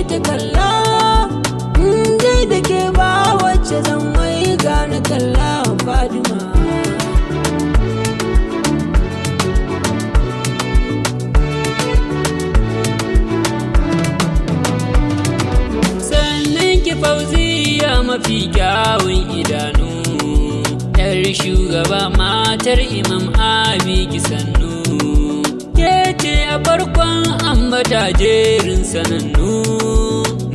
ta kalla, dai da ke ba wacce zan wai gane kalla Fadima. Sannan ki Fauziya mafi kyawun idanu, yar shugaba matar Imam Abi ki sannu, ke ce a farkon ambata jerin sanannu,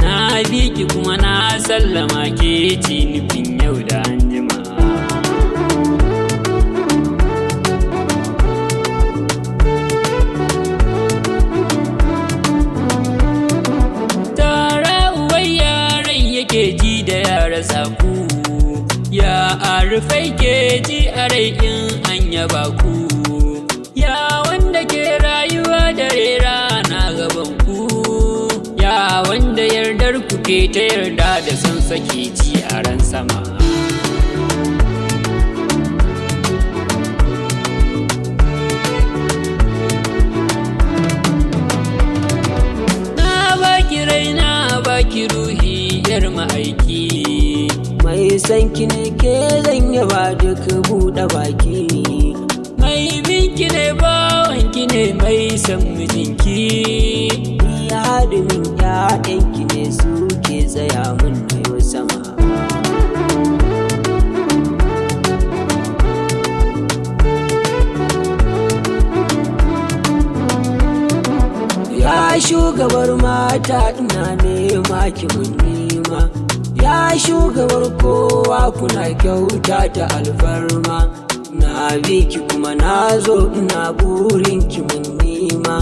na bi ki kuma na sallama ke ci nufin yau da anjima. Tare uwai yaran yake ji da yara saku, ya arifai ke ji a rai in an yaba ku, ya wanda ke rayuwa dare rana gaban ku, ya wanda yardar ku ke ta yarda da son sake ci a ran sama. Na baki raina baki ruhi yar ma'aiki, mai san ki ne ke zan yaba duk buɗe baki, mai binki ne bawanki ne mai san mijinki, ya haɗin ƴaƴanki ne suke tsaya mun na yau sama. Ya shugabar mata ina nema ki mun nima, ya shugabar kowa kuna kyauta ta alfarma, na bi ki kuma na zo ina burin ki mun nima,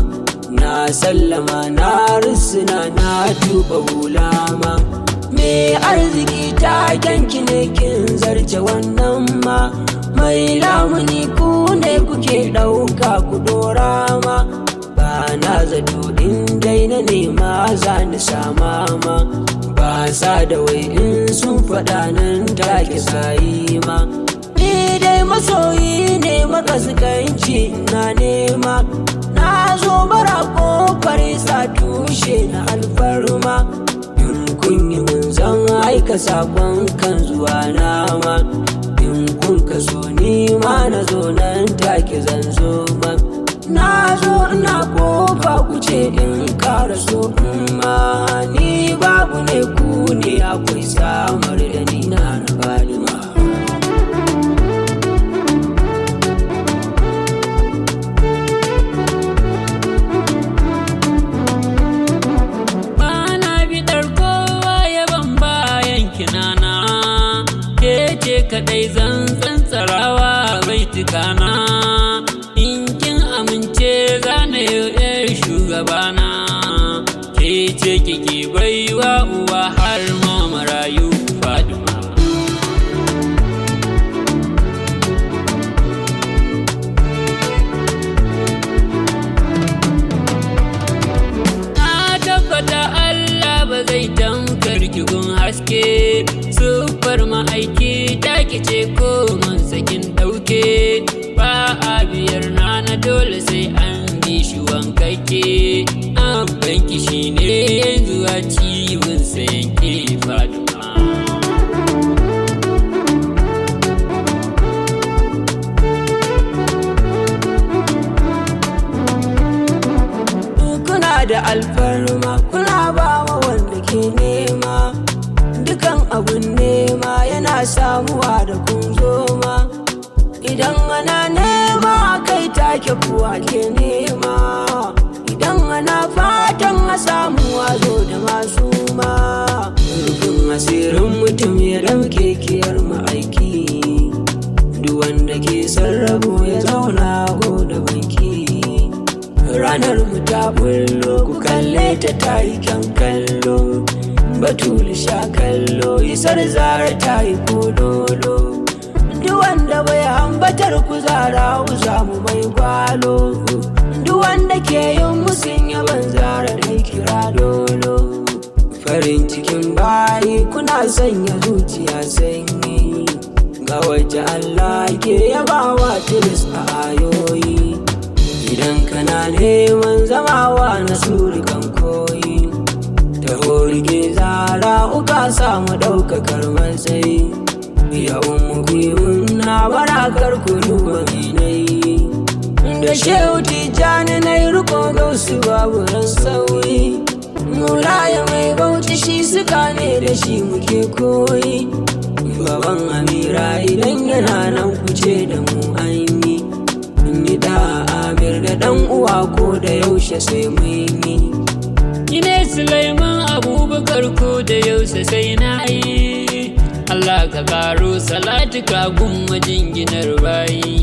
na sallama na rusuna na tuba hulama, me arziki ta kyanki ne kin zarce wannan ma, mai lamuni ku ne kuke ɗauka ku dora ma, ba na zato in dai na nema za ni sama ma, ba sa da wai in sun faɗa nan take sayi ma, ni dai masoyi ne makaskanci na nema, na zo bara kofar sa tushe na alfarma, in kun yi mun zan aika sakon kan zuwa nama, in kun ka so ni ma na zo nan take zan zo ma, na zo ina kofa ku ce in kara so ma, ni babu ne ku ne akwai samar da ni na Fadima. Bana bidar kowa yaban bayan kinana, ke ce kadai zan tsantsarawa bai tukana, in kin amince zana yau yar shugabana, ke ce kike baiwa uwa har ma marayu Fadima. Na tabbata Allah ba zai tamkar ki gun haske, sufar ma'aiki ta kice ko man sakin ɗauke, ba a biyar na dole sai an bi shi wankake, abbanki shi ne yanzu a ciwon sayan ke Fadima. Kuna da alfarma kuna ba wa wanda ke nema, dukan abun nema yana samuwa da kun zo ma, idan ana nema kai take kuwa ke nema, idan ana fatan a samuwa zo da masu ma, rufin asirin mutum ya dauke kiyar ma'aiki, duk wanda ke sarrafo ya zauna go da banki, ranar mu ta bullo ku kalle ta tayi kyan kallo, Batulu sha kallo isar zara tayi kololo, duk wanda bai ambatar ku zara za mu mai gwalo, duk wanda ke yin musun yaban zara dai kira dolo, farin cikin bayi kuna sanya zuciya sanyi, ga wacce Allah ke yabawa tilis a ayoyi, idan kana neman zamawa na surikan koyi, taho rike zara uka samu ɗaukakar matsayi. Ya ummu kuyi na barakar ku duba minai. Da shehu tijjani na yi riko gausu babu ran sauyi. Mulaya mai bauchi shi suka ne da shi muke koyi. Baban Amira idan yana nan kuce da mu aini. Ni da Amir da dan uwa ko da yaushe sai mu yi. Ine Sulaiman Abubakar ko da yaushe sai na yi. Allah ka karo salatu ka gun majinginar bayi.